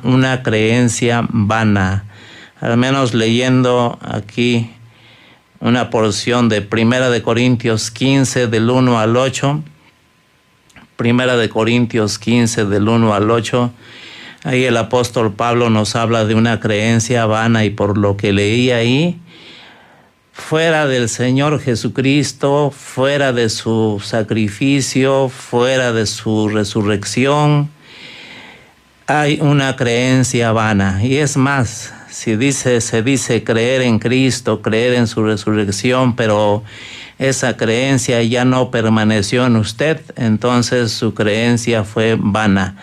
una creencia vana. Al menos leyendo aquí una porción de 1 Corintios 15 del 1 al 8. 1 Corintios 15 del 1 al 8. Ahí el apóstol Pablo nos habla de una creencia vana, y por lo que leí ahí, fuera del Señor Jesucristo, fuera de su sacrificio, fuera de su resurrección, hay una creencia vana. Y es más, se dice creer en Cristo, creer en su resurrección, pero esa creencia ya no permaneció en usted, entonces su creencia fue vana.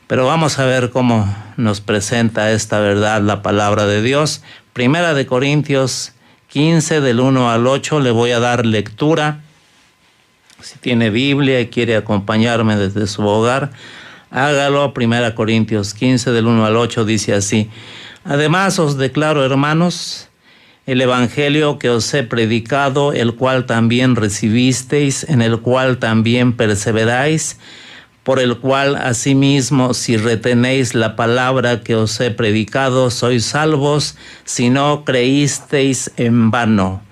Pero vamos a ver cómo nos presenta esta verdad la palabra de Dios. 1 Corintios 15 del 1 al 8, le voy a dar lectura. Si tiene Biblia y quiere acompañarme desde su hogar, hágalo. 1 Corintios 15 del 1 al 8 dice así: Además os declaro, hermanos, el evangelio que os he predicado, el cual también recibisteis, en el cual también perseveráis, por el cual asimismo, si retenéis la palabra que os he predicado, sois salvos, si no creísteis en vano.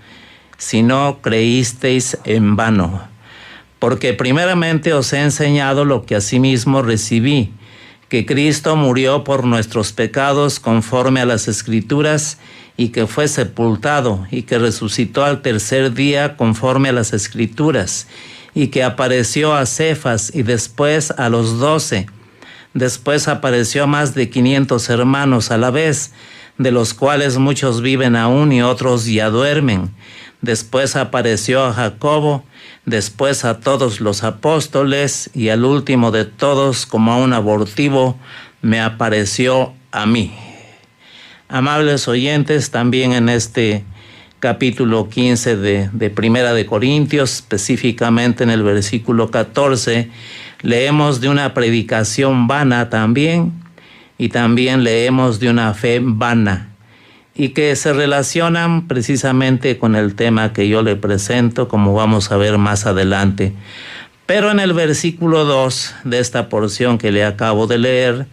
Si no creísteis en vano. Porque primeramente os he enseñado lo que asimismo recibí, que Cristo murió por nuestros pecados conforme a las Escrituras, y que fue sepultado, y que resucitó al tercer día conforme a las Escrituras, y que apareció a Cefas y después a los 12. Después apareció a más de 500 hermanos a la vez, de los cuales muchos viven aún y otros ya duermen. Después apareció a Jacobo, después a todos los apóstoles, y al último de todos, como a un abortivo, me apareció a mí. Amables oyentes, también en este capítulo 15 de 1 Corintios, específicamente en el versículo 14, leemos de una predicación vana también, y también leemos de una fe vana, y que se relacionan precisamente con el tema que yo le presento, como vamos a ver más adelante. Pero en el versículo 2 de esta porción que le acabo de leer,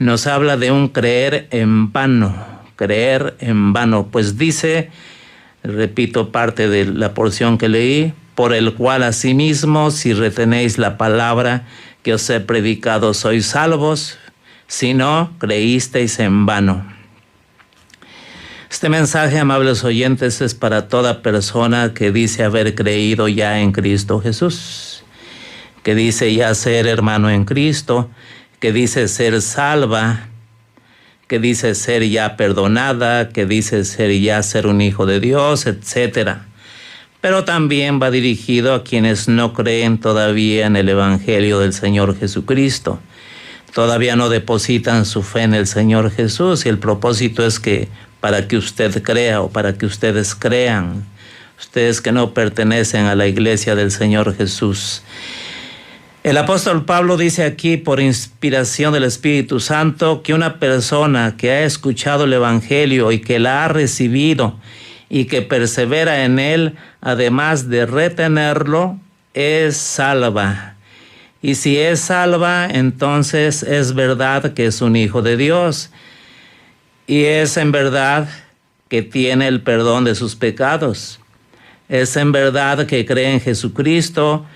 nos habla de un creer en vano, pues dice, repito parte de la porción que leí, por el cual asimismo, si retenéis la palabra que os he predicado, sois salvos, si no creísteis en vano. Este mensaje, amables oyentes, es para toda persona que dice haber creído ya en Cristo Jesús, que dice ya ser hermano en Cristo, que dice ser salva, que dice ser ya perdonada, que dice ser un hijo de Dios, etc. Pero también va dirigido a quienes no creen todavía en el Evangelio del Señor Jesucristo. Todavía no depositan su fe en el Señor Jesús, y el propósito es que para que usted crea, o para que ustedes crean, ustedes que no pertenecen a la iglesia del Señor Jesús. El apóstol Pablo dice aquí, por inspiración del Espíritu Santo, que una persona que ha escuchado el Evangelio y que la ha recibido y que persevera en él, además de retenerlo, es salva. Y si es salva, entonces es verdad que es un hijo de Dios. Y es en verdad que tiene el perdón de sus pecados. Es en verdad que cree en Jesucristo,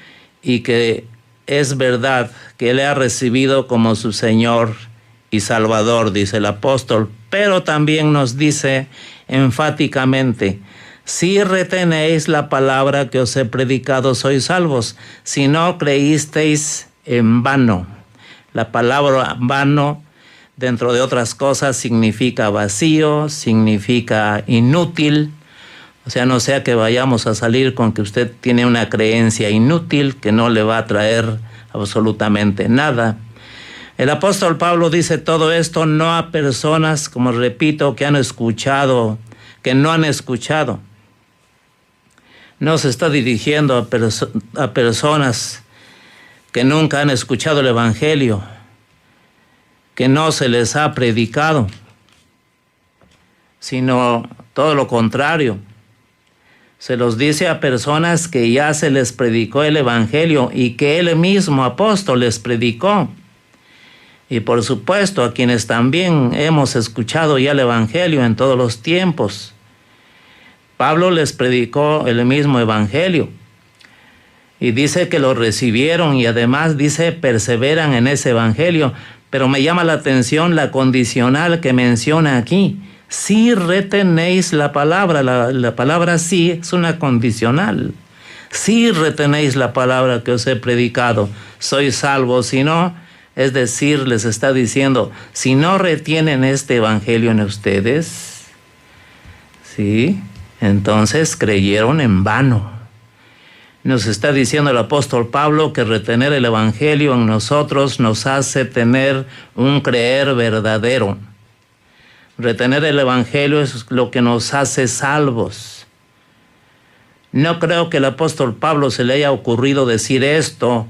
y que es verdad que Él ha recibido como su Señor y Salvador, dice el apóstol. Pero también nos dice enfáticamente: si retenéis la palabra que os he predicado, sois salvos, si no creísteis en vano. La palabra vano, dentro de otras cosas, significa vacío, significa inútil. O sea, no sea que vayamos a salir con que usted tiene una creencia inútil que no le va a traer absolutamente nada. El apóstol Pablo dice todo esto no a personas, como repito, que han escuchado, que no han escuchado. No se está dirigiendo a personas que nunca han escuchado el Evangelio, que no se les ha predicado, sino todo lo contrario. Se los dice a personas que ya se les predicó el Evangelio y que él mismo apóstol les predicó. Y por supuesto a quienes también hemos escuchado ya el Evangelio en todos los tiempos. Pablo les predicó el mismo Evangelio y dice que lo recibieron y además dice perseveran en ese Evangelio. Pero me llama la atención la condicional que menciona aquí. Si retenéis la palabra, la palabra sí es una condicional. Si retenéis la palabra que os he predicado, sois salvos. Si no, es decir, les está diciendo, si no retienen este Evangelio en ustedes, ¿sí? Entonces creyeron en vano. Nos está diciendo el apóstol Pablo que retener el Evangelio en nosotros nos hace tener un creer verdadero. Retener el Evangelio es lo que nos hace salvos. No creo que el apóstol Pablo se le haya ocurrido decir esto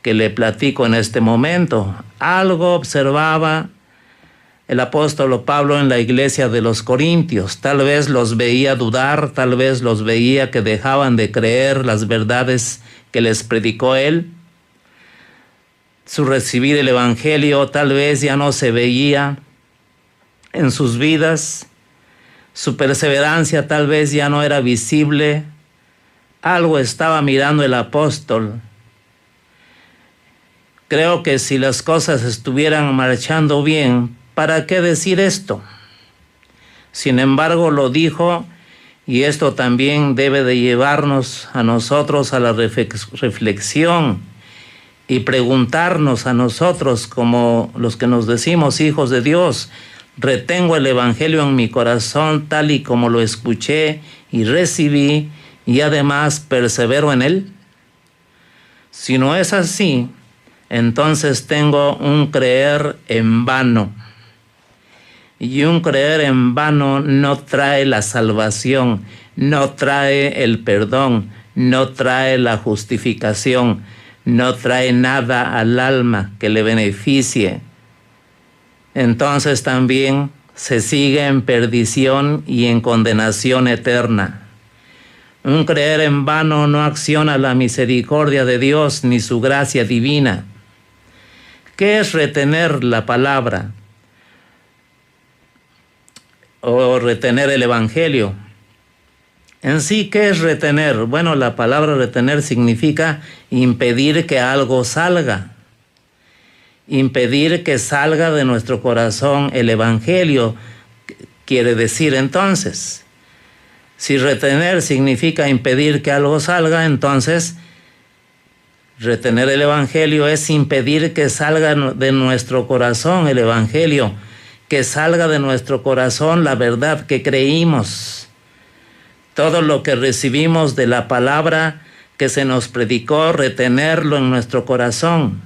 que le platico en este momento. Algo observaba el apóstol Pablo en la iglesia de los Corintios. Tal vez los veía dudar, tal vez los veía que dejaban de creer las verdades que les predicó él. Su recibir el Evangelio tal vez ya no se veía en sus vidas. Su perseverancia tal vez ya no era visible. Algo estaba mirando el apóstol. Creo que si las cosas estuvieran marchando bien, ¿para qué decir esto? Sin embargo, lo dijo, y esto también debe de llevarnos a nosotros a la reflexión y preguntarnos a nosotros, como los que nos decimos hijos de Dios, ¿retengo el Evangelio en mi corazón tal y como lo escuché y recibí, y además persevero en él? Si no es así, entonces tengo un creer en vano. Y un creer en vano no trae la salvación, no trae el perdón, no trae la justificación, no trae nada al alma que le beneficie. Entonces también se sigue en perdición y en condenación eterna. Un creer en vano no acciona la misericordia de Dios ni su gracia divina. ¿Qué es retener la palabra? O retener el Evangelio. En sí, ¿qué es retener? Bueno, la palabra retener significa impedir que algo salga. Impedir que salga de nuestro corazón el Evangelio. Quiere decir entonces, si retener significa impedir que algo salga, entonces retener el Evangelio es impedir que salga de nuestro corazón el Evangelio, que salga de nuestro corazón la verdad que creímos. Todo lo que recibimos de la palabra que se nos predicó, retenerlo en nuestro corazón.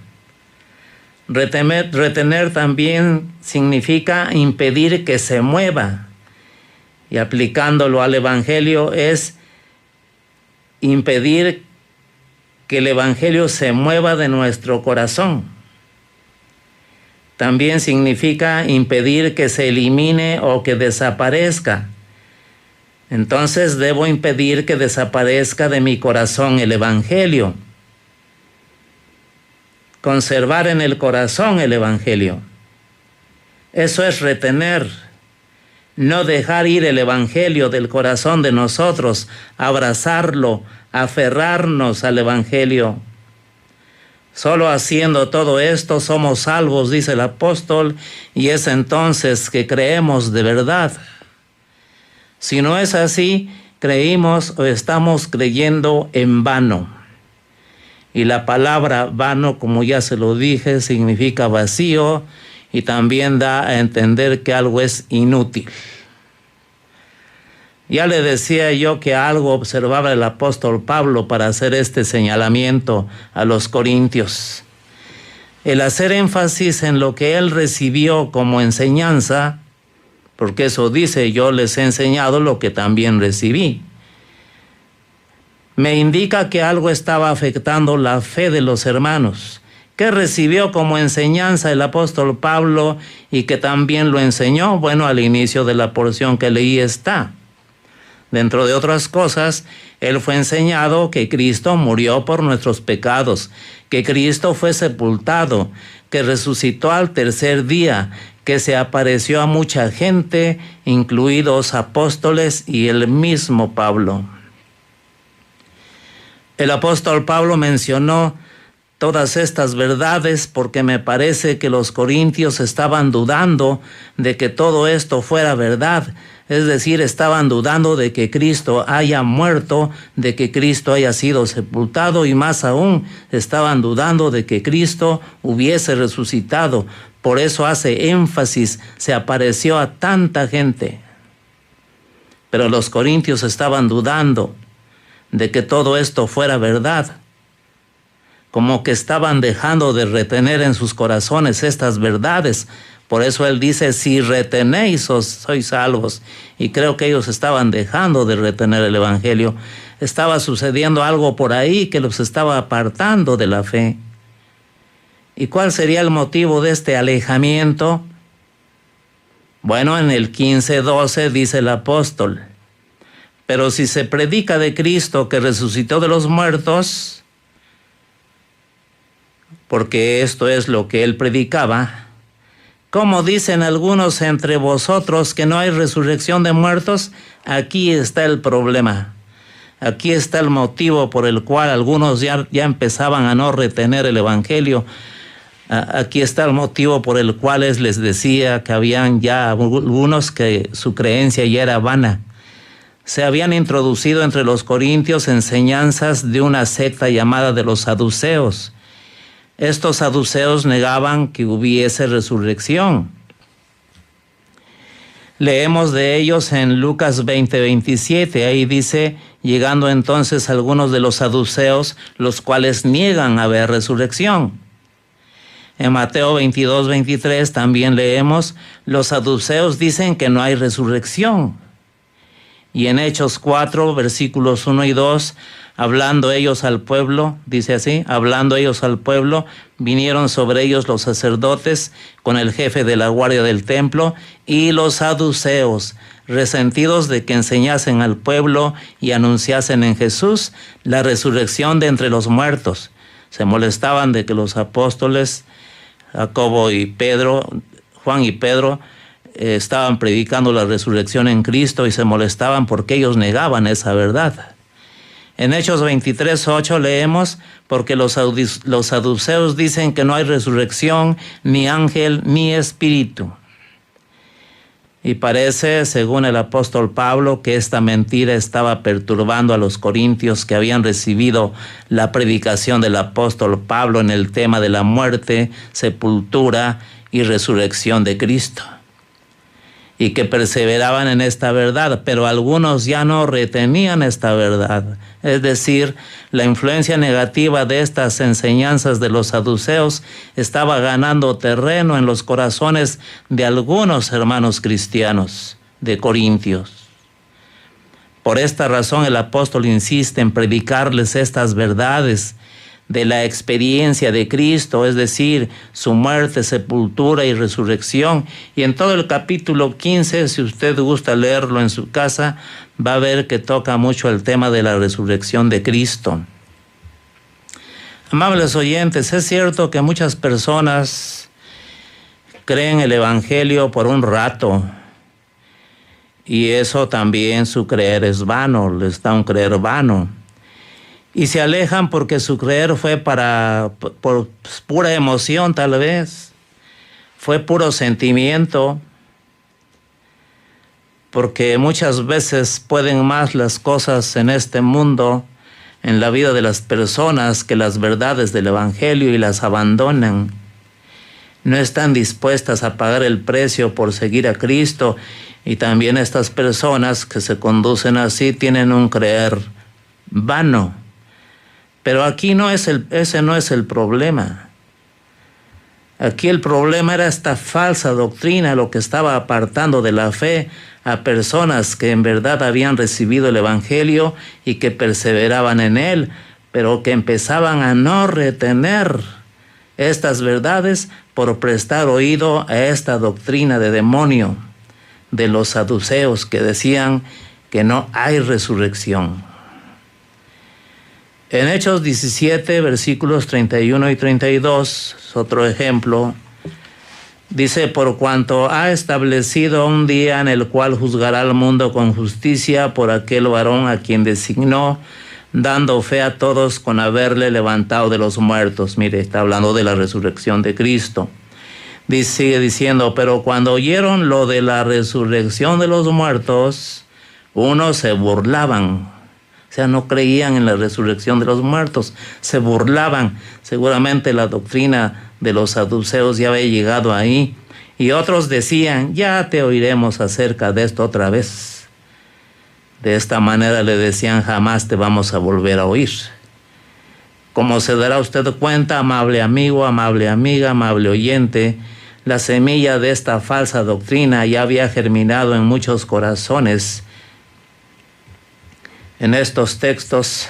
Retener también significa impedir que se mueva. Y aplicándolo al Evangelio es impedir que el Evangelio se mueva de nuestro corazón. También significa impedir que se elimine o que desaparezca. Entonces debo impedir que desaparezca de mi corazón el Evangelio. Conservar en el corazón el Evangelio. Eso es retener. No dejar ir el Evangelio del corazón de nosotros, abrazarlo, aferrarnos al Evangelio. Solo haciendo todo esto somos salvos, dice el apóstol, y es entonces que creemos de verdad. Si no es así, creímos o estamos creyendo en vano. Y la palabra vano, como ya se lo dije, significa vacío y también da a entender que algo es inútil. Ya le decía yo que algo observaba el apóstol Pablo para hacer este señalamiento a los corintios. El hacer énfasis en lo que él recibió como enseñanza, porque eso dice, yo les he enseñado lo que también recibí. Me indica que algo estaba afectando la fe de los hermanos. ¿Qué recibió como enseñanza el apóstol Pablo y que también lo enseñó? Bueno, al inicio de la porción que leí está. Dentro de otras cosas, él fue enseñado que Cristo murió por nuestros pecados, que Cristo fue sepultado, que resucitó al tercer día, que se apareció a mucha gente, incluidos apóstoles y el mismo Pablo. El apóstol Pablo mencionó todas estas verdades porque me parece que los corintios estaban dudando de que todo esto fuera verdad. Es decir, estaban dudando de que Cristo haya muerto, de que Cristo haya sido sepultado y más aún estaban dudando de que Cristo hubiese resucitado. Por eso hace énfasis, se apareció a tanta gente. Pero los corintios estaban dudando de que todo esto fuera verdad, como que estaban dejando de retener en sus corazones estas verdades. Por eso él dice, si retenéis sois salvos. Y creo que ellos estaban dejando de retener el evangelio. Estaba sucediendo algo por ahí que los estaba apartando de la fe. ¿Y cuál sería el motivo de este alejamiento? Bueno, en el 15:12 dice el apóstol, pero si se predica de Cristo que resucitó de los muertos, porque esto es lo que él predicaba, ¿cómo dicen algunos entre vosotros que no hay resurrección de muertos? Aquí está el problema. Aquí está el motivo por el cual algunos ya empezaban a no retener el evangelio. Aquí está el motivo por el cual les decía que habían ya algunos que su creencia ya era vana. Se habían introducido entre los corintios enseñanzas de una secta llamada de los saduceos. Estos saduceos negaban que hubiese resurrección. Leemos de ellos en Lucas 20:27. Ahí dice, llegando entonces algunos de los saduceos, los cuales niegan haber resurrección. En Mateo 22:23 también leemos, los saduceos dicen que no hay resurrección. Y en Hechos 4, versículos 1 y 2, hablando ellos al pueblo, dice así, hablando ellos al pueblo, vinieron sobre ellos los sacerdotes con el jefe de la guardia del templo y los saduceos, resentidos de que enseñasen al pueblo y anunciasen en Jesús la resurrección de entre los muertos. Se molestaban de que los apóstoles, Jacobo y Pedro, Juan y Pedro, estaban predicando la resurrección en Cristo y se molestaban porque ellos negaban esa verdad. En Hechos 23:8 leemos, porque los saduceos dicen que no hay resurrección, ni ángel, ni espíritu. Y parece, según el apóstol Pablo, que esta mentira estaba perturbando a los corintios que habían recibido la predicación del apóstol Pablo en el tema de la muerte, sepultura y resurrección de Cristo. Y que perseveraban en esta verdad, pero algunos ya no retenían esta verdad. Es decir, la influencia negativa de estas enseñanzas de los saduceos estaba ganando terreno en los corazones de algunos hermanos cristianos de Corintios. Por esta razón el apóstol insiste en predicarles estas verdades de la experiencia de Cristo, es decir, su muerte, sepultura y resurrección. Y en todo el capítulo 15, si usted gusta leerlo en su casa, va a ver que toca mucho el tema de la resurrección de Cristo. Amables oyentes, es cierto que muchas personas creen el evangelio por un rato, y eso también su creer es vano, les da un creer vano. Y se alejan porque su creer fue por pura emoción, tal vez. Fue puro sentimiento. Porque muchas veces pueden más las cosas en este mundo, en la vida de las personas, que las verdades del evangelio, y las abandonan. No están dispuestas a pagar el precio por seguir a Cristo. Y también estas personas que se conducen así tienen un creer vano. Pero aquí ese no es el problema. Aquí el problema era esta falsa doctrina, lo que estaba apartando de la fe a personas que en verdad habían recibido el evangelio y que perseveraban en él, pero que empezaban a no retener estas verdades por prestar oído a esta doctrina de demonio de los saduceos, que decían que no hay resurrección. En Hechos 17, versículos 31 y 32, es otro ejemplo, dice: por cuanto ha establecido un día en el cual juzgará al mundo con justicia por aquel varón a quien designó, dando fe a todos con haberle levantado de los muertos. Mire, está hablando de la resurrección de Cristo. Sigue diciendo: pero cuando oyeron lo de la resurrección de los muertos, unos se burlaban. O sea, no creían en la resurrección de los muertos, se burlaban. Seguramente la doctrina de los saduceos ya había llegado ahí. Y otros decían: ya te oiremos acerca de esto otra vez. De esta manera le decían: jamás te vamos a volver a oír. Como se dará usted cuenta, amable amigo, amable amiga, amable oyente, la semilla de esta falsa doctrina ya había germinado en muchos corazones. En estos textos,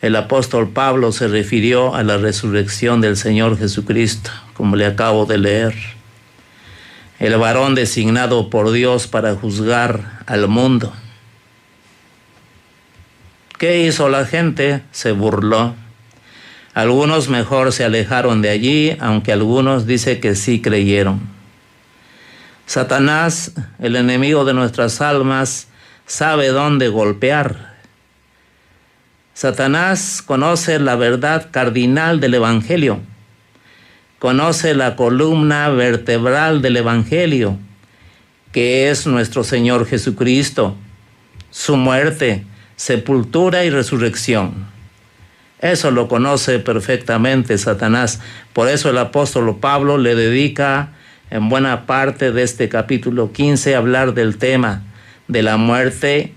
el apóstol Pablo se refirió a la resurrección del Señor Jesucristo, como le acabo de leer. El varón designado por Dios para juzgar al mundo. ¿Qué hizo la gente? Se burló. Algunos mejor se alejaron de allí, aunque algunos dice que sí creyeron. Satanás, el enemigo de nuestras almas, sabe dónde golpear. Satanás conoce la verdad cardinal del Evangelio, conoce la columna vertebral del Evangelio, que es nuestro Señor Jesucristo, su muerte, sepultura y resurrección. Eso lo conoce perfectamente Satanás. Por eso el apóstol Pablo le dedica en buena parte de este capítulo 15 a hablar del tema de la muerte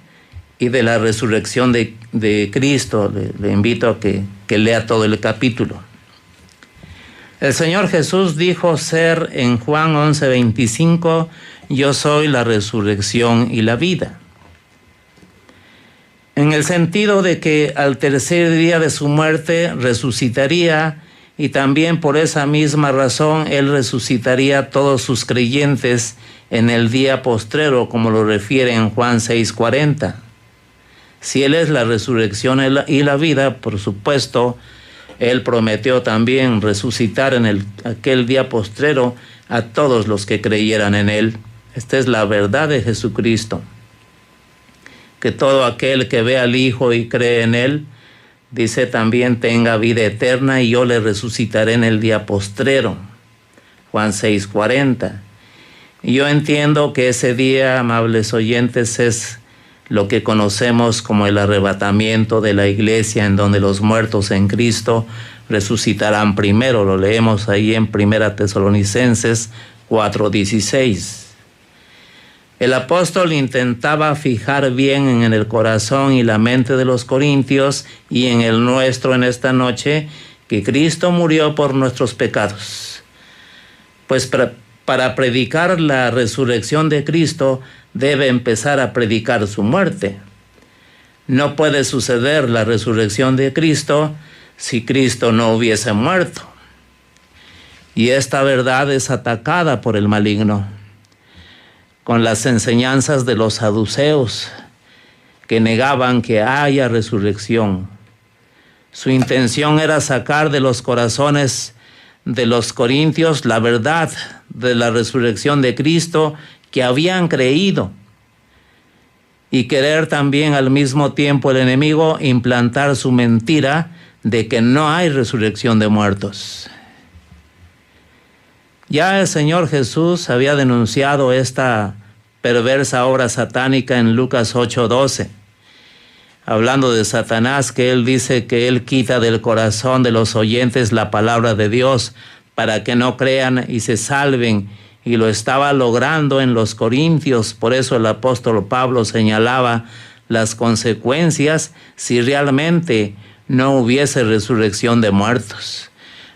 y de la resurrección de Cristo. Le invito a que lea todo el capítulo. El Señor Jesús dijo ser en Juan 11:25: yo soy la resurrección y la vida. En el sentido de que al tercer día de su muerte resucitaría, y también por esa misma razón Él resucitaría a todos sus creyentes en el día postrero, como lo refiere en Juan 6:40. Si Él es la resurrección y la vida, por supuesto, Él prometió también resucitar en aquel día postrero a todos los que creyeran en Él. Esta es la verdad de Jesucristo. Que todo aquel que ve al Hijo y cree en Él, dice también, tenga vida eterna, y yo le resucitaré en el día postrero. Juan 6:40. Y yo entiendo que ese día, amables oyentes, es lo que conocemos como el arrebatamiento de la iglesia, en donde los muertos en Cristo resucitarán primero. Lo leemos ahí en 1 Tesalonicenses 4:16. El apóstol intentaba fijar bien en el corazón y la mente de los corintios y en el nuestro en esta noche que Cristo murió por nuestros pecados. Pues para predicar la resurrección de Cristo debe empezar a predicar su muerte. No puede suceder la resurrección de Cristo si Cristo no hubiese muerto. Y esta verdad es atacada por el maligno con las enseñanzas de los saduceos, que negaban que haya resurrección. Su intención era sacar de los corazones de los corintios la verdad de la resurrección de Cristo que habían creído, y querer también al mismo tiempo el enemigo implantar su mentira de que no hay resurrección de muertos. Ya el Señor Jesús había denunciado esta perversa obra satánica en Lucas 8:12, hablando de Satanás, que Él dice que Él quita del corazón de los oyentes la palabra de Dios para que no crean y se salven, y lo estaba logrando en los corintios. Por eso el apóstol Pablo señalaba las consecuencias si realmente no hubiese resurrección de muertos.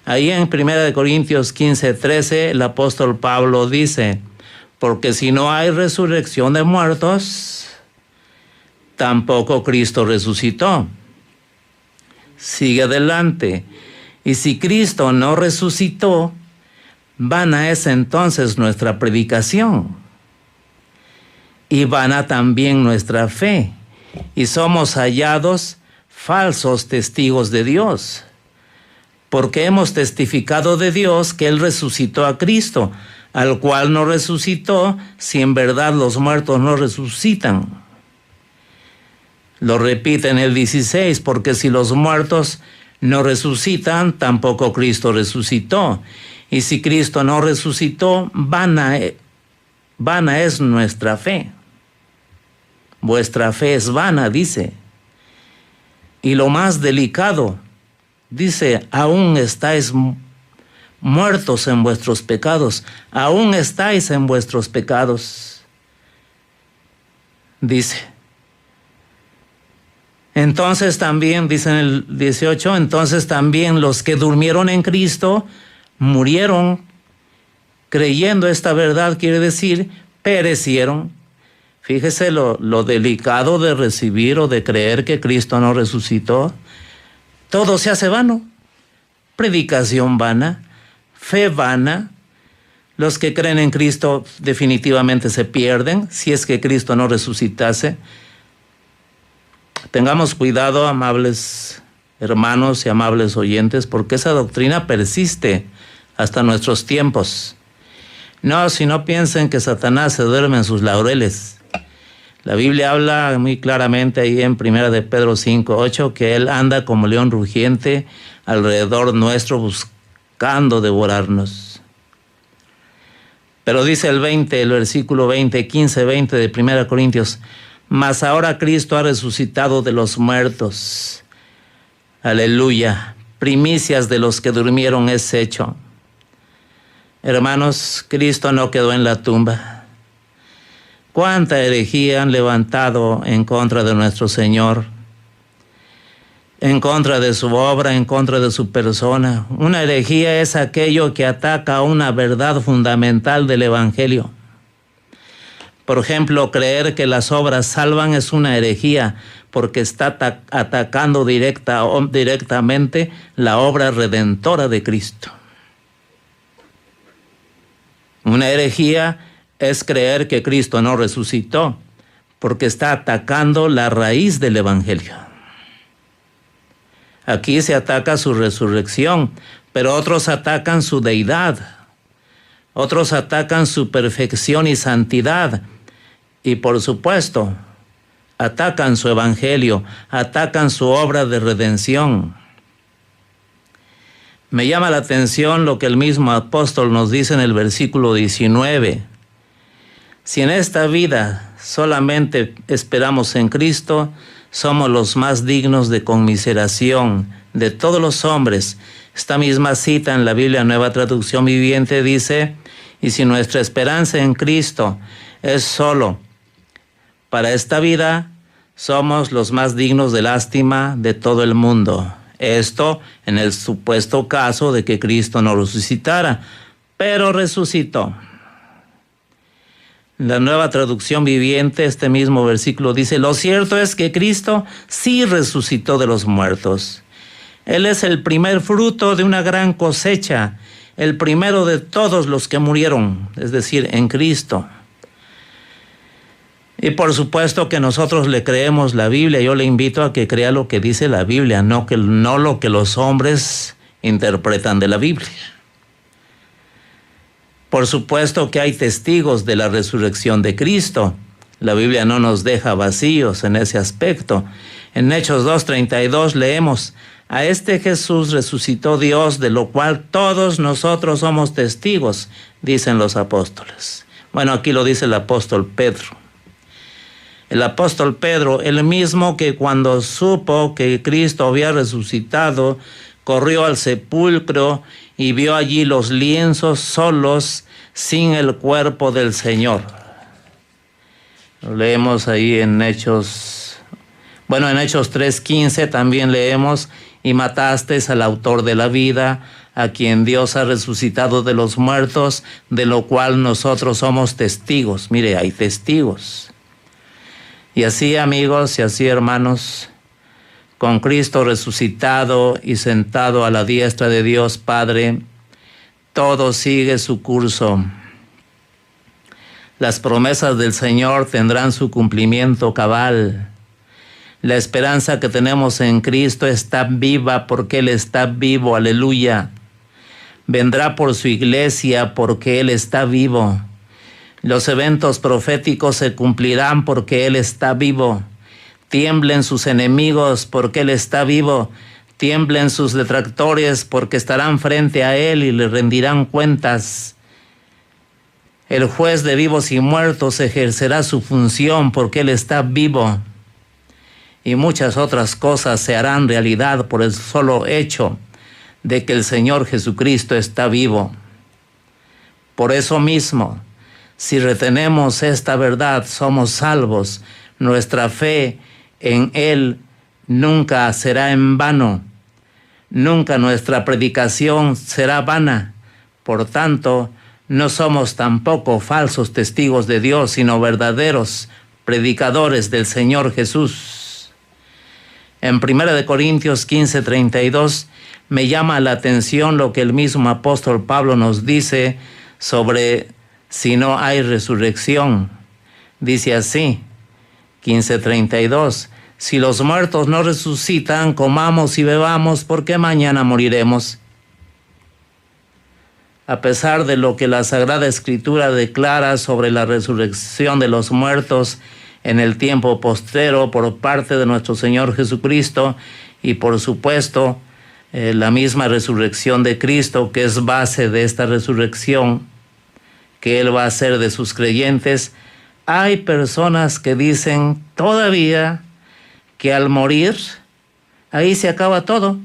Ahí en 1 Corintios 15:13 el apóstol Pablo dice: porque si no hay resurrección de muertos, tampoco Cristo resucitó. Sigue adelante. Y si Cristo no resucitó, vana es entonces nuestra predicación. y vana también nuestra fe, y somos hallados falsos testigos de Dios, porque hemos testificado de Dios que Él resucitó a Cristo, al cual no resucitó, si en verdad los muertos no resucitan. Lo repite en el 16, porque si los muertos no resucitan, tampoco Cristo resucitó. Y si Cristo no resucitó, vana es nuestra fe. Vuestra fe es vana, dice. Y lo más delicado, dice, aún estáis muertos en vuestros pecados, aún estáis en vuestros pecados. Dice. Entonces también, dice en el 18, entonces también los que durmieron en Cristo murieron creyendo esta verdad, quiere decir, perecieron. Fíjese lo delicado de recibir o de creer que Cristo no resucitó. Todo se hace vano. Predicación vana, fe vana. Los que creen en Cristo definitivamente se pierden si es que Cristo no resucitase. Tengamos cuidado, amables hermanos y amables oyentes, porque esa doctrina persiste hasta nuestros tiempos. No, si no piensen que Satanás se duerme en sus laureles. La Biblia habla muy claramente ahí en 1 de Pedro 5:8 que Él anda como león rugiente alrededor nuestro buscando devorarnos. Pero dice el versículo 15-20 de 1 Corintios, mas ahora Cristo ha resucitado de los muertos. Aleluya. Primicias de los que durmieron es hecho. Hermanos, Cristo no quedó en la tumba. ¿Cuánta herejía han levantado en contra de nuestro Señor? En contra de su obra, en contra de su persona. Una herejía es aquello que ataca una verdad fundamental del Evangelio. Por ejemplo, creer que las obras salvan es una herejía porque está atacando directamente la obra redentora de Cristo. Una herejía es creer que Cristo no resucitó porque está atacando la raíz del Evangelio. Aquí se ataca su resurrección, pero otros atacan su deidad. Otros atacan su perfección y santidad. Y por supuesto, atacan su evangelio, atacan su obra de redención. Me llama la atención lo que el mismo apóstol nos dice en el versículo 19. Si en esta vida solamente esperamos en Cristo, somos los más dignos de conmiseración de todos los hombres. Esta misma cita en la Biblia Nueva Traducción Viviente dice, y si nuestra esperanza en Cristo es solo para esta vida, somos los más dignos de lástima de todo el mundo. Esto en el supuesto caso de que Cristo no resucitara, pero resucitó. La Nueva Traducción Viviente, este mismo versículo dice, lo cierto es que Cristo sí resucitó de los muertos. Él es el primer fruto de una gran cosecha, el primero de todos los que murieron, es decir, en Cristo. Y por supuesto que nosotros le creemos la Biblia. Yo le invito a que crea lo que dice la Biblia, no lo que los hombres interpretan de la Biblia. Por supuesto que hay testigos de la resurrección de Cristo. La Biblia no nos deja vacíos en ese aspecto. En Hechos 2:32 leemos, a este Jesús resucitó Dios, de lo cual todos nosotros somos testigos, dicen los apóstoles. Bueno, aquí lo dice el apóstol Pedro. El apóstol Pedro, el mismo que cuando supo que Cristo había resucitado, corrió al sepulcro y vio allí los lienzos solos, sin el cuerpo del Señor. Lo leemos ahí en Hechos. Bueno, en Hechos 3:15 también leemos, y matasteis al autor de la vida, a quien Dios ha resucitado de los muertos, de lo cual nosotros somos testigos. Mire, hay testigos. Y así, amigos, y así, hermanos, con Cristo resucitado y sentado a la diestra de Dios Padre, todo sigue su curso. Las promesas del Señor tendrán su cumplimiento cabal. La esperanza que tenemos en Cristo está viva porque Él está vivo, aleluya. Vendrá por su iglesia porque Él está vivo. Los eventos proféticos se cumplirán porque Él está vivo. Tiemblen sus enemigos porque Él está vivo. Tiemblen sus detractores porque estarán frente a Él y le rendirán cuentas. El juez de vivos y muertos ejercerá su función porque Él está vivo. Y muchas otras cosas se harán realidad por el solo hecho de que el Señor Jesucristo está vivo. Por eso mismo, si retenemos esta verdad, somos salvos. Nuestra fe en Él nunca será en vano. Nunca nuestra predicación será vana. Por tanto, no somos tampoco falsos testigos de Dios, sino verdaderos predicadores del Señor Jesús. En 1 Corintios 15:32 me llama la atención lo que el mismo apóstol Pablo nos dice sobre si no hay resurrección. Dice así, 15:32, si los muertos no resucitan, comamos y bebamos, porque mañana moriremos. A pesar de lo que la Sagrada Escritura declara sobre la resurrección de los muertos en el tiempo postrero por parte de nuestro Señor Jesucristo y por supuesto la misma resurrección de Cristo, que es base de esta resurrección que Él va a hacer de sus creyentes, hay personas que dicen todavía que al morir ahí se acaba todo.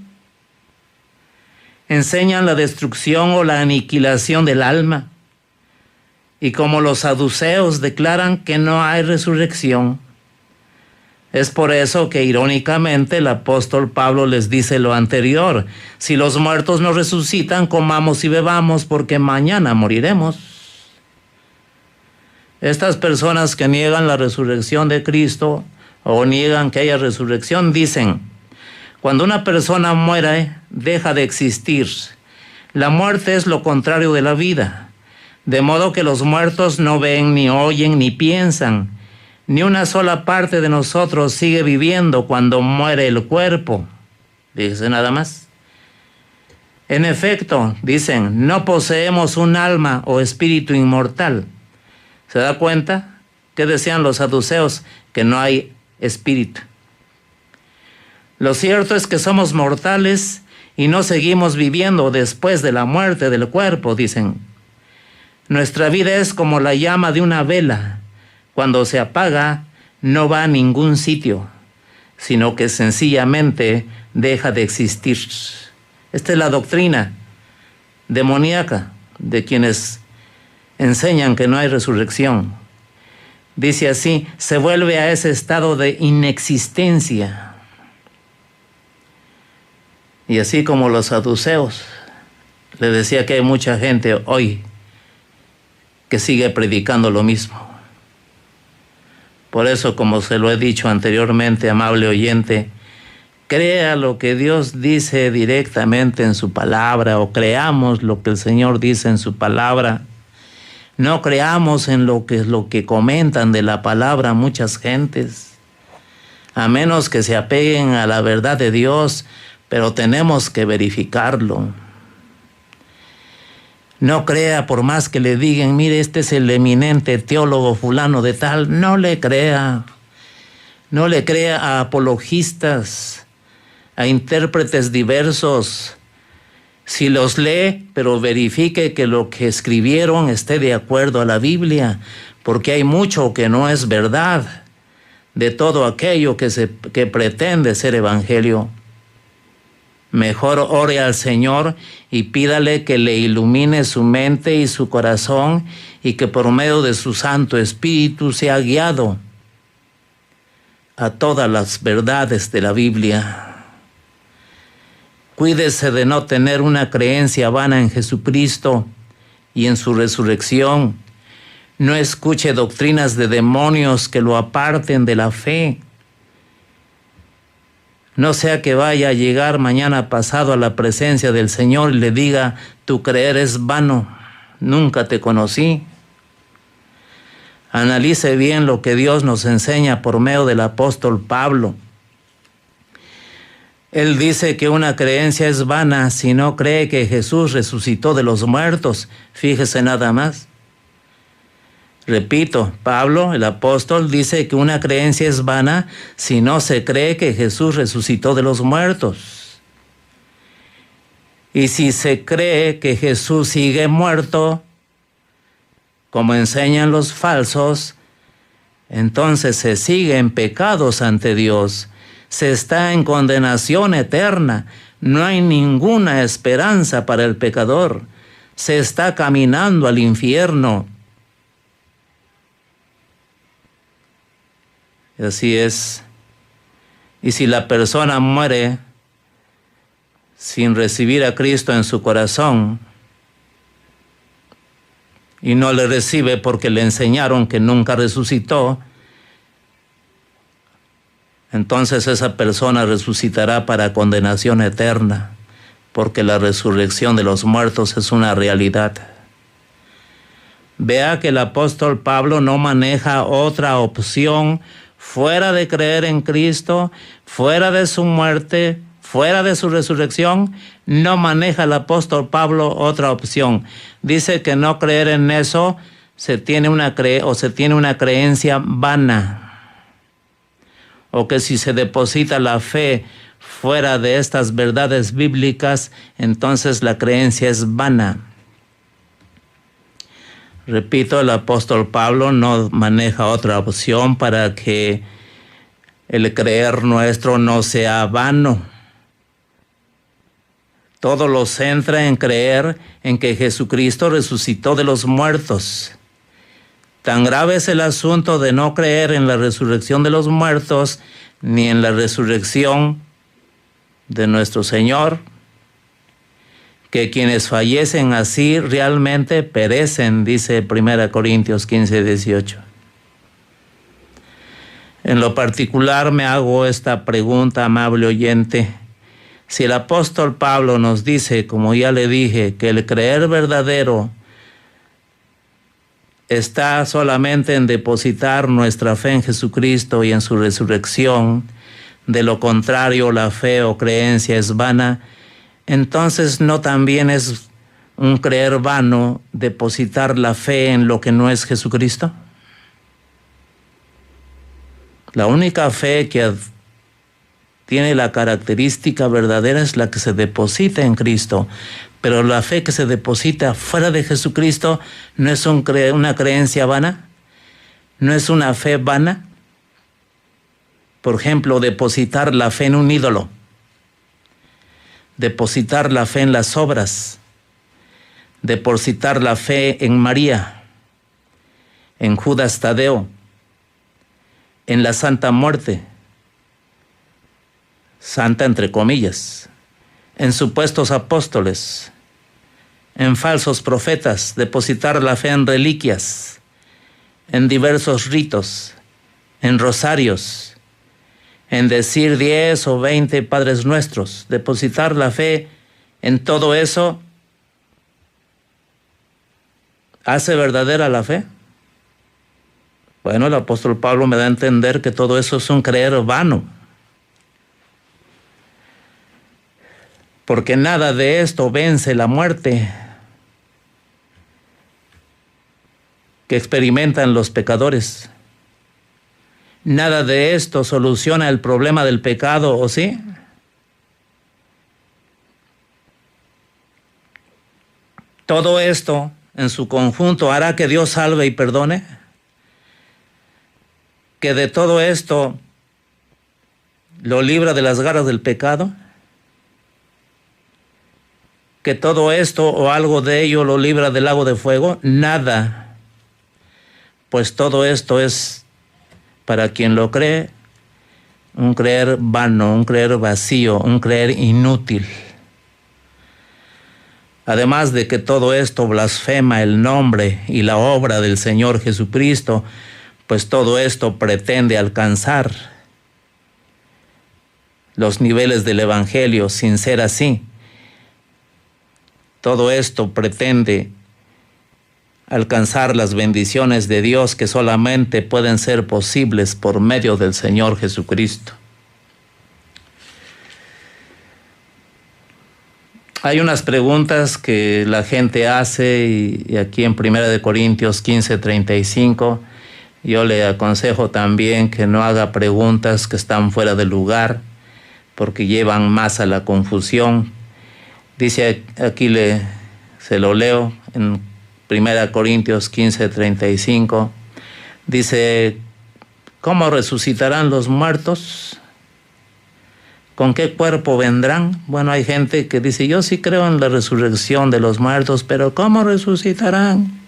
Enseñan la destrucción o la aniquilación del alma. Y como los saduceos declaran que no hay resurrección. Es por eso que irónicamente el apóstol Pablo les dice lo anterior. Si los muertos no resucitan, comamos y bebamos, porque mañana moriremos. Estas personas que niegan la resurrección de Cristo o niegan que haya resurrección dicen, cuando una persona muere, deja de existir. La muerte es lo contrario de la vida. De modo que los muertos no ven, ni oyen, ni piensan. Ni una sola parte de nosotros sigue viviendo cuando muere el cuerpo. Dice nada más. En efecto, dicen, no poseemos un alma o espíritu inmortal. ¿Se da cuenta? ¿Qué decían los saduceos? Que no hay espíritu. Lo cierto es que somos mortales y no seguimos viviendo después de la muerte del cuerpo, dicen. Nuestra vida es como la llama de una vela. Cuando se apaga, no va a ningún sitio, sino que sencillamente deja de existir. Esta es la doctrina demoníaca de quienes enseñan que no hay resurrección. Dice así, se vuelve a ese estado de inexistencia. Y así como los saduceos, le decía que hay mucha gente hoy que sigue predicando lo mismo. Por eso, como se lo he dicho anteriormente, amable oyente, crea lo que Dios dice directamente en su palabra, o creamos lo que el Señor dice en su palabra. No creamos en lo que comentan de la palabra muchas gentes, a menos que se apeguen a la verdad de Dios, pero tenemos que verificarlo. No crea por más que le digan, mire, este es el eminente teólogo fulano de tal. No le crea. No le crea a apologistas, a intérpretes diversos. Si los lee, pero verifique que lo que escribieron esté de acuerdo a la Biblia, porque hay mucho que no es verdad de todo aquello que pretende ser evangelio. Mejor ore al Señor y pídale que le ilumine su mente y su corazón y que por medio de su Santo Espíritu sea guiado a todas las verdades de la Biblia. Cuídese de no tener una creencia vana en Jesucristo y en su resurrección. No escuche doctrinas de demonios que lo aparten de la fe. No sea que vaya a llegar mañana pasado a la presencia del Señor y le diga, tu creer es vano, nunca te conocí. Analice bien lo que Dios nos enseña por medio del apóstol Pablo. Él dice que una creencia es vana si no cree que Jesús resucitó de los muertos. Fíjese nada más. Repito, Pablo, el apóstol, dice que una creencia es vana si no se cree que Jesús resucitó de los muertos. Y si se cree que Jesús sigue muerto, como enseñan los falsos, entonces se sigue en pecados ante Dios. Se está en condenación eterna. No hay ninguna esperanza para el pecador. Se está caminando al infierno. Así es. Y si la persona muere sin recibir a Cristo en su corazón y no le recibe porque le enseñaron que nunca resucitó, entonces esa persona resucitará para condenación eterna, porque la resurrección de los muertos es una realidad. Vea que el apóstol Pablo no maneja otra opción fuera de creer en Cristo, fuera de su muerte, fuera de su resurrección. No maneja el apóstol Pablo otra opción. Dice que no creer en eso se tiene una creencia vana. O que si se deposita la fe fuera de estas verdades bíblicas, entonces la creencia es vana. Repito, el apóstol Pablo no maneja otra opción para que el creer nuestro no sea vano. Todo lo centra en creer en que Jesucristo resucitó de los muertos. Tan grave es el asunto de no creer en la resurrección de los muertos, ni en la resurrección de nuestro Señor, que quienes fallecen así realmente perecen, dice 1 Corintios 15, 18. En lo particular me hago esta pregunta, amable oyente. Si el apóstol Pablo nos dice, como ya le dije, que el creer verdadero está solamente en depositar nuestra fe en Jesucristo y en su resurrección, de lo contrario la fe o creencia es vana, entonces no también es un creer vano depositar la fe en lo que no es Jesucristo. La única fe que tiene la característica verdadera es la que se deposita en Cristo. Pero la fe que se deposita fuera de Jesucristo no es una creencia vana, no es una fe vana. Por ejemplo, depositar la fe en un ídolo, depositar la fe en las obras, depositar la fe en María, en Judas Tadeo, en la Santa Muerte, santa entre comillas, en supuestos apóstoles, en falsos profetas, depositar la fe en reliquias, en diversos ritos, en rosarios, en decir 10 o 20 Padres Nuestros, depositar la fe en todo eso, ¿hace verdadera la fe? Bueno, el apóstol Pablo me da a entender que todo eso es un creer vano. Porque nada de esto vence la muerte que experimentan los pecadores. Nada de esto soluciona el problema del pecado, ¿o sí? Todo esto en su conjunto hará que Dios salve y perdone. Que de todo esto lo libra de las garras del pecado. Que todo esto o algo de ello lo libra del lago de fuego. Nada. Pues todo esto es, para quien lo cree, un creer vano, un creer vacío, un creer inútil. Además de que todo esto blasfema el nombre y la obra del Señor Jesucristo, pues todo esto pretende alcanzar los niveles del Evangelio sin ser así. Todo esto pretende alcanzar las bendiciones de Dios que solamente pueden ser posibles por medio del Señor Jesucristo. Hay unas preguntas que la gente hace y aquí en 1 Corintios 15:35 yo le aconsejo también que no haga preguntas que están fuera de lugar porque llevan más a la confusión. Dice aquí, se lo leo en 1 Corintios 15:35, dice: ¿cómo resucitarán los muertos? ¿Con qué cuerpo vendrán? Bueno, hay gente que dice: yo sí creo en la resurrección de los muertos, pero ¿cómo resucitarán?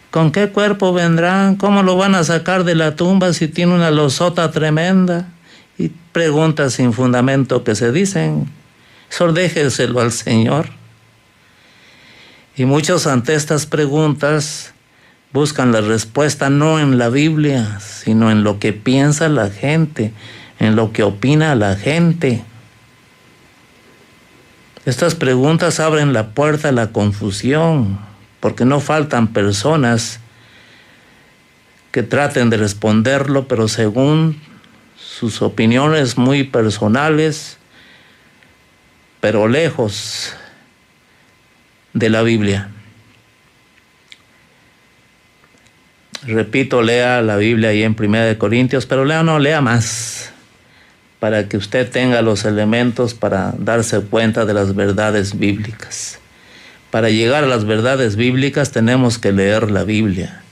¿Con qué cuerpo vendrán? ¿Cómo lo van a sacar de la tumba si tiene una losota tremenda? Y preguntas sin fundamento que se dicen. Eso déjeselo al Señor. Y muchos ante estas preguntas buscan la respuesta no en la Biblia, sino en lo que piensa la gente, en lo que opina la gente. Estas preguntas abren la puerta a la confusión, porque no faltan personas que traten de responderlo, pero según sus opiniones muy personales, pero lejos de la Biblia. Repito, lea la Biblia ahí en 1 Corintios, pero lea más, para que usted tenga los elementos para darse cuenta de las verdades bíblicas. Para llegar a las verdades bíblicas tenemos que leer la Biblia.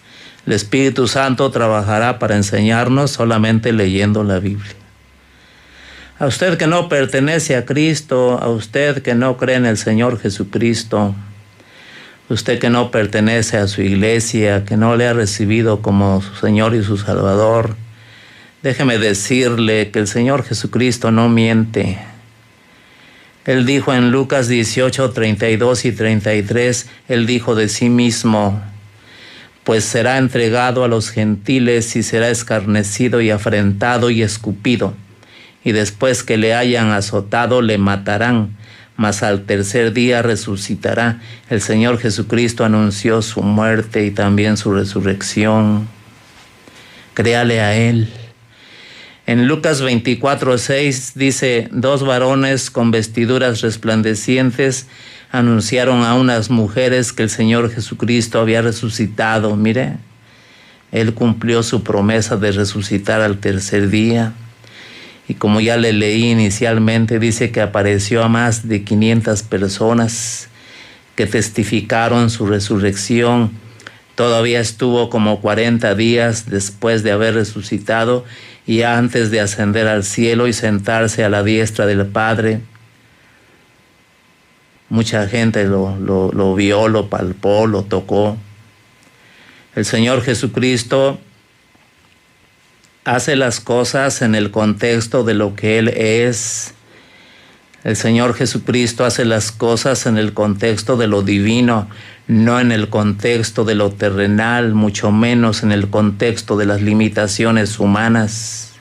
El Espíritu Santo trabajará para enseñarnos solamente leyendo la Biblia. A usted que no pertenece a Cristo, a usted que no cree en el Señor Jesucristo, usted que no pertenece a su iglesia, que no le ha recibido como su Señor y su Salvador, déjeme decirle que el Señor Jesucristo no miente. Él dijo en Lucas 18:32 y 33, Él dijo de sí mismo: pues será entregado a los gentiles y será escarnecido y afrentado y escupido, y después que le hayan azotado le matarán, mas al tercer día resucitará. El Señor Jesucristo anunció su muerte y también su resurrección. Créale a Él. En Lucas 24:6 dice: 2 varones con vestiduras resplandecientes anunciaron a unas mujeres que el Señor Jesucristo había resucitado. Mire, Él cumplió su promesa de resucitar al tercer día. Y como ya le leí inicialmente, dice que apareció a más de 500 personas que testificaron su resurrección. Todavía estuvo como 40 días después de haber resucitado y antes de ascender al cielo y sentarse a la diestra del Padre. Mucha gente lo vio, lo palpó, lo tocó. El Señor Jesucristo hace las cosas en el contexto de lo que Él es. El Señor Jesucristo hace las cosas en el contexto de lo divino, no en el contexto de lo terrenal, mucho menos en el contexto de las limitaciones humanas.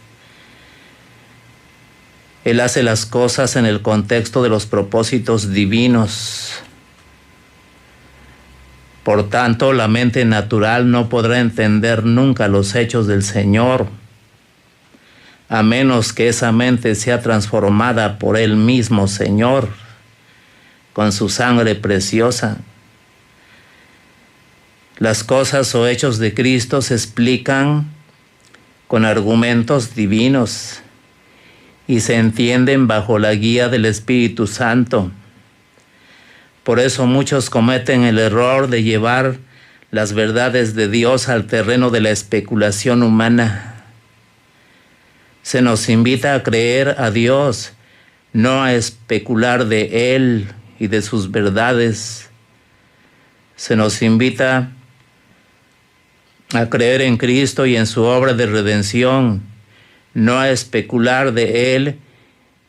Él hace las cosas en el contexto de los propósitos divinos. Por tanto, la mente natural no podrá entender nunca los hechos del Señor, a menos que esa mente sea transformada por Él mismo, Señor, con su sangre preciosa. Las cosas o hechos de Cristo se explican con argumentos divinos y se entienden bajo la guía del Espíritu Santo. Por eso muchos cometen el error de llevar las verdades de Dios al terreno de la especulación humana. Se nos invita a creer a Dios, no a especular de Él y de sus verdades. Se nos invita a creer en Cristo y en su obra de redención, no a especular de Él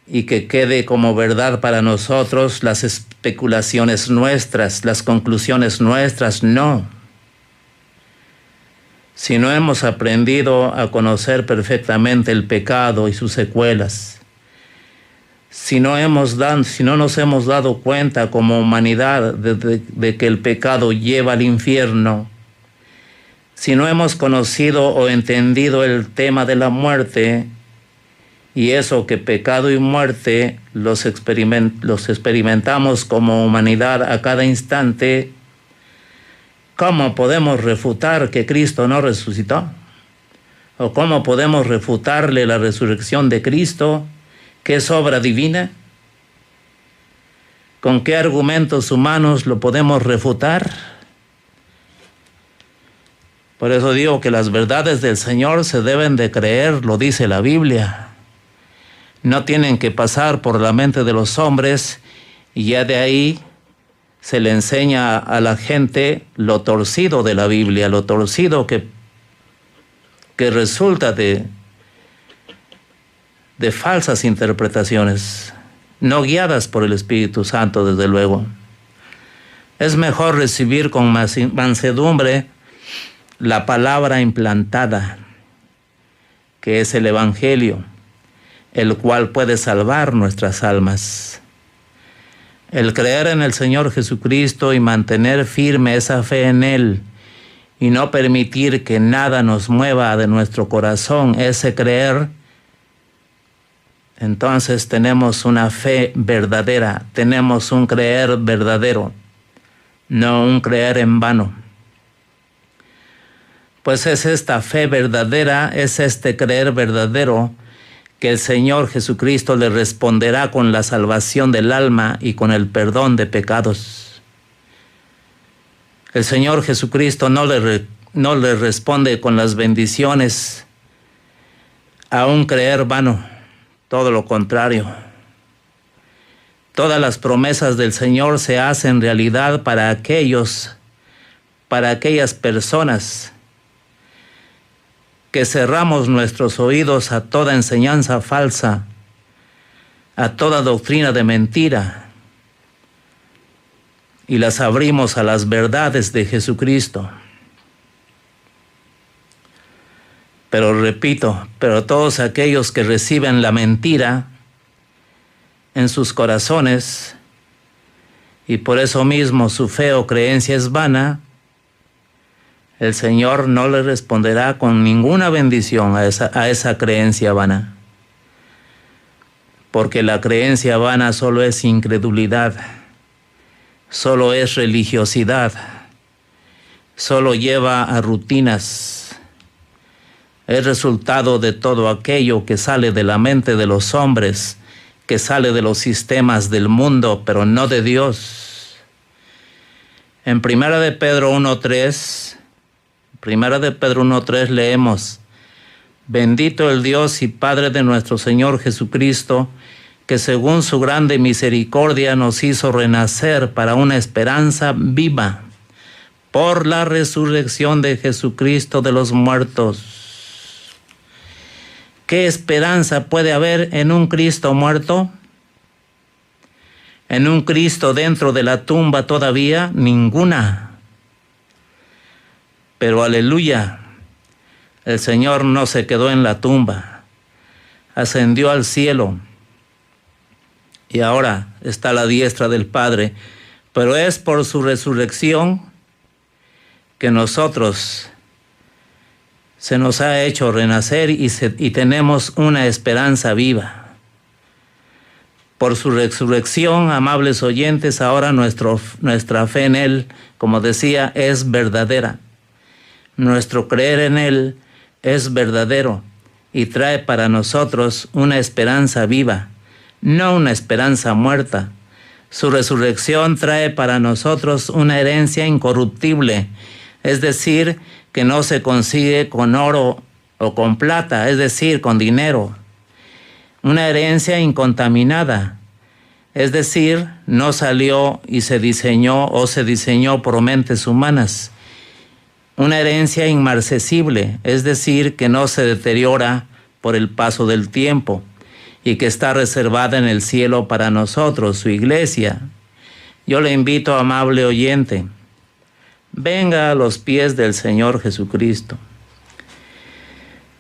y que quede como verdad para nosotros las especulaciones nuestras, las conclusiones nuestras, no. Si no hemos aprendido a conocer perfectamente el pecado y sus secuelas, si no nos hemos dado cuenta como humanidad de que el pecado lleva al infierno, si no hemos conocido o entendido el tema de la muerte, y eso que pecado y muerte los experimentamos como humanidad a cada instante, ¿cómo podemos refutar que Cristo no resucitó? ¿O cómo podemos refutarle la resurrección de Cristo, que es obra divina? ¿Con qué argumentos humanos lo podemos refutar? Por eso digo que las verdades del Señor se deben de creer, lo dice la Biblia. No tienen que pasar por la mente de los hombres, y ya de ahí se le enseña a la gente lo torcido de la Biblia, lo torcido que resulta de falsas interpretaciones, no guiadas por el Espíritu Santo, desde luego. Es mejor recibir con mansedumbre la palabra implantada, que es el Evangelio, el cual puede salvar nuestras almas. El creer en el Señor Jesucristo y mantener firme esa fe en Él, y no permitir que nada nos mueva de nuestro corazón ese creer, entonces tenemos una fe verdadera, tenemos un creer verdadero, no un creer en vano. Pues es esta fe verdadera, es este creer verdadero, que el Señor Jesucristo le responderá con la salvación del alma y con el perdón de pecados. El Señor Jesucristo no le responde con las bendiciones a un creer vano, todo lo contrario. Todas las promesas del Señor se hacen realidad para aquellas personas que cerramos nuestros oídos a toda enseñanza falsa, a toda doctrina de mentira, y las abrimos a las verdades de Jesucristo. Pero repito, todos aquellos que reciben la mentira en sus corazones, y por eso mismo su fe o creencia es vana, el Señor no le responderá con ninguna bendición a esa creencia vana. Porque la creencia vana solo es incredulidad, solo es religiosidad, solo lleva a rutinas. Es resultado de todo aquello que sale de la mente de los hombres, que sale de los sistemas del mundo, pero no de Dios. En Primera de Pedro 1:3 leemos: bendito el Dios y Padre de nuestro Señor Jesucristo, que según su grande misericordia nos hizo renacer para una esperanza viva, por la resurrección de Jesucristo de los muertos. ¿Qué esperanza puede haber en un Cristo muerto? ¿En un Cristo dentro de la tumba todavía? Ninguna. Pero aleluya, el Señor no se quedó en la tumba, ascendió al cielo y ahora está a la diestra del Padre. Pero es por su resurrección que nosotros se nos ha hecho renacer y tenemos una esperanza viva. Por su resurrección, amables oyentes, ahora nuestra fe en Él, como decía, es verdadera. Nuestro creer en Él es verdadero y trae para nosotros una esperanza viva, no una esperanza muerta. Su resurrección trae para nosotros una herencia incorruptible, es decir, que no se consigue con oro o con plata, es decir, con dinero. Una herencia incontaminada, es decir, no salió y se diseñó por mentes humanas. Una herencia inmarcesible, es decir, que no se deteriora por el paso del tiempo y que está reservada en el cielo para nosotros, su iglesia. Yo le invito, amable oyente, venga a los pies del Señor Jesucristo.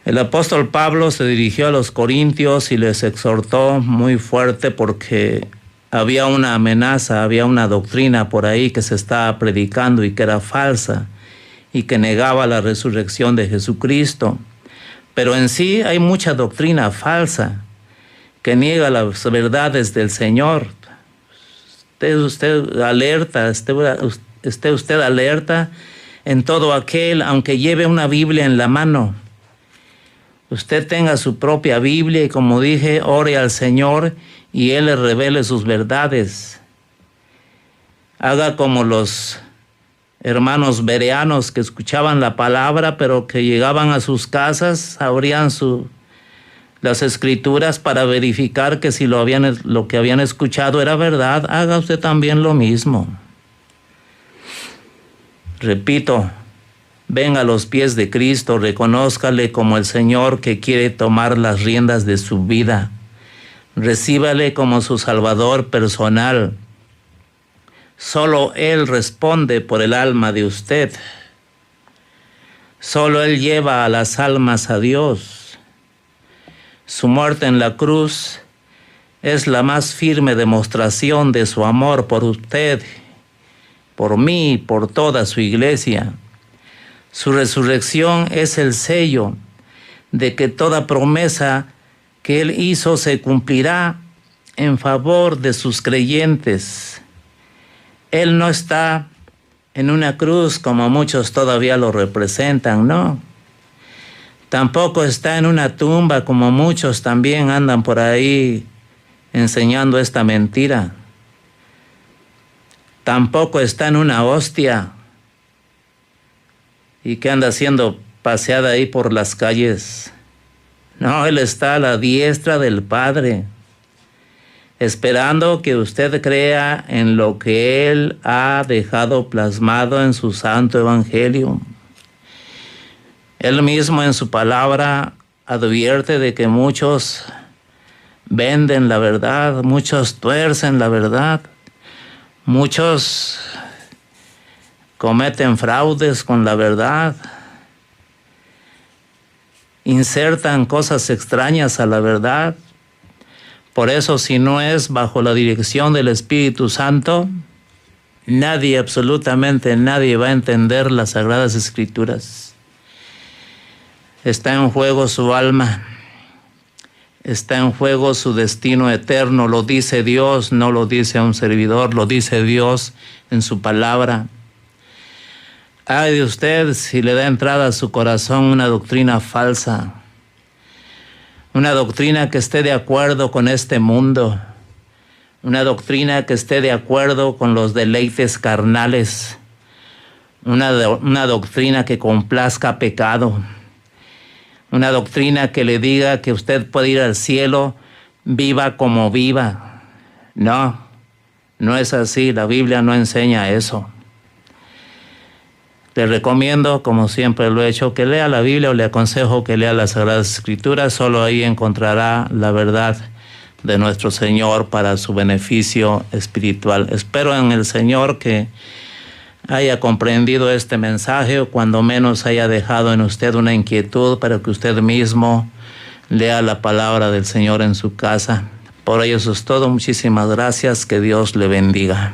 El apóstol Pablo se dirigió a los corintios y les exhortó muy fuerte porque había una amenaza, había una doctrina por ahí que se estaba predicando y que era falsa y que negaba la resurrección de Jesucristo. Pero en sí hay mucha doctrina falsa que niega las verdades del Señor. Esté usted alerta en todo aquel, aunque lleve una Biblia en la mano. Usted tenga su propia Biblia y, como dije, ore al Señor y Él le revele sus verdades. Haga como los hermanos bereanos que escuchaban la palabra, pero que llegaban a sus casas, abrían las escrituras para verificar que si lo que habían escuchado era verdad. Haga usted también lo mismo. Repito, venga a los pies de Cristo, reconózcale como el Señor que quiere tomar las riendas de su vida. Recíbale como su Salvador personal. Solo Él responde por el alma de usted. Solo Él lleva a las almas a Dios. Su muerte en la cruz es la más firme demostración de su amor por usted, por mí y por toda su iglesia. Su resurrección es el sello de que toda promesa que Él hizo se cumplirá en favor de sus creyentes. Él no está en una cruz como muchos todavía lo representan, no. Tampoco está en una tumba como muchos también andan por ahí enseñando esta mentira. Tampoco está en una hostia y que anda siendo paseada ahí por las calles. No, Él está a la diestra del Padre, esperando que usted crea en lo que Él ha dejado plasmado en su santo evangelio. Él mismo en su palabra advierte de que muchos venden la verdad, muchos tuercen la verdad, muchos cometen fraudes con la verdad, insertan cosas extrañas a la verdad. Por eso, si no es bajo la dirección del Espíritu Santo, nadie, absolutamente nadie, va a entender las Sagradas Escrituras. Está en juego su alma, está en juego su destino eterno. Lo dice Dios, no lo dice un servidor, lo dice Dios en su palabra. Ay de usted si le da entrada a su corazón una doctrina falsa, una doctrina que esté de acuerdo con este mundo, una doctrina que esté de acuerdo con los deleites carnales, una doctrina que complazca pecado, una doctrina que le diga que usted puede ir al cielo viva como viva. No, no es así, la Biblia no enseña eso. Le recomiendo, como siempre lo he hecho, que lea la Biblia, o le aconsejo que lea las Sagradas Escrituras. Solo ahí encontrará la verdad de nuestro Señor para su beneficio espiritual. Espero en el Señor que haya comprendido este mensaje, o cuando menos haya dejado en usted una inquietud para que usted mismo lea la palabra del Señor en su casa. Por ello eso es todo. Muchísimas gracias. Que Dios le bendiga.